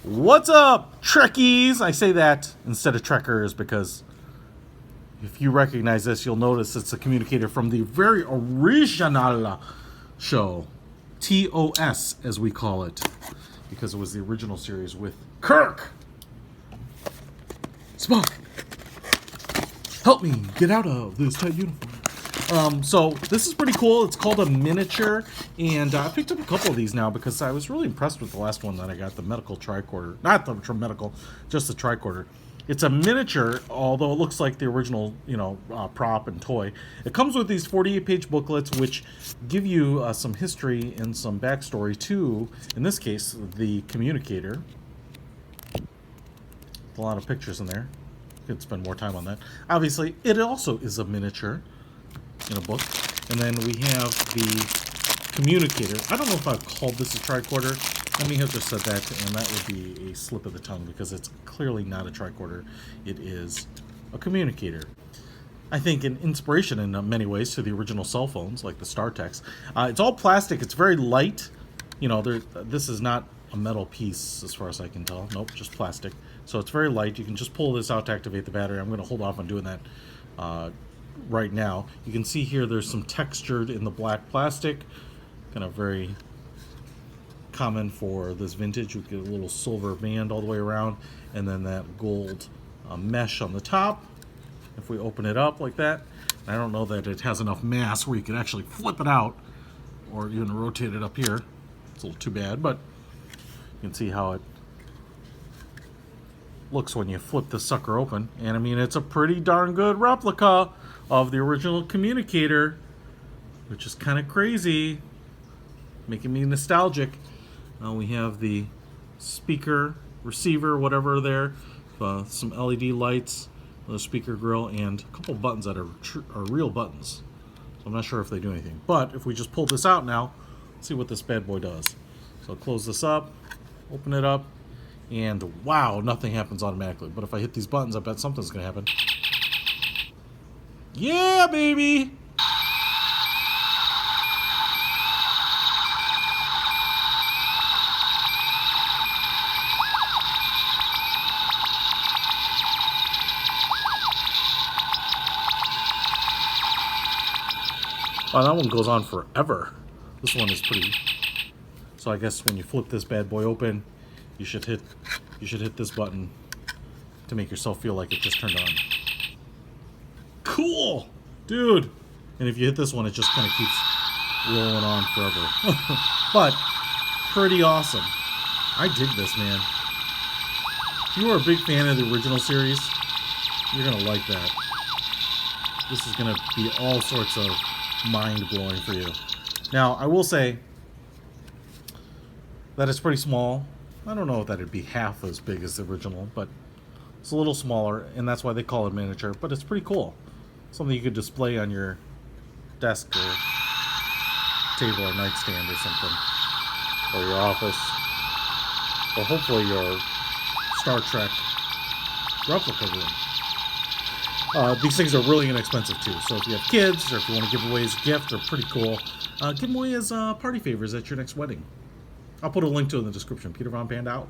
What's up, Trekkies? I say that instead of Trekkers because if you recognize this, you'll notice it's a communicator from the very original show, TOS as we call it, because it was the original series with Kirk. Spock, help me get out of this tight uniform. So this is pretty cool. It's called a miniature, and I picked up a couple of these now because I was really impressed with the last one that I got, the medical tricorder. Not the medical, just the tricorder. It's a miniature, although it looks like the original, prop and toy. It comes with these 48-page booklets, which give you some history and some backstory to, in this case, the communicator. A lot of pictures in there. Could spend more time on that. Obviously, it also is a miniature in a book. And then we have the communicator. I don't know if I've called this a tricorder. I may have just said that, and that would be a slip of the tongue because it's clearly not a tricorder. It is a communicator. I think an inspiration in many ways to the original cell phones, like the StarTex. It's all plastic. It's very light. This is not a metal piece as far as I can tell. Nope, just plastic. So it's very light. You can just pull this out to activate the battery. I'm going to hold off on doing that right now. You can see here there's some textured in the black plastic, kind of very common for this vintage. You get a little silver band all the way around, and then that gold mesh on the top. If we open it up like that, I don't know that it has enough mass where you can actually flip it out or even rotate it up here. It's a little too bad, but you can see how it looks when you flip the sucker open. And I mean, it's a pretty darn good replica of the original communicator, which is kind of crazy, making me nostalgic. We have the speaker, receiver, whatever there, some LED lights, the speaker grill, and a couple buttons that are real buttons. So I'm not sure if they do anything. But if we just pull this out now, let's see what this bad boy does. So I'll close this up, open it up, and wow, nothing happens automatically. But if I hit these buttons, I bet something's going to happen. Yeah, baby! Wow, that one goes on forever. This one is pretty. So I guess when you flip this bad boy open, you should hit this button to make yourself feel like it just turned on. Cool, dude. And if you hit this one, it just kind of keeps rolling on forever. But pretty awesome. I dig this, man. If you are a big fan of the original series, you're gonna like that. This is gonna be all sorts of mind-blowing for you. Now, I will say that it's pretty small. I don't know if that'd be half as big as the original, but it's a little smaller, and that's why they call it miniature, but it's pretty cool. Something you could display on your desk or table or nightstand or something, or your office, or hopefully your Star Trek replica room. These things are really inexpensive too, so if you have kids or if you want to give away as a gift, they're pretty cool. Give them away as party favors at your next wedding. I'll put a link to it in the description. Peter Von Panda out.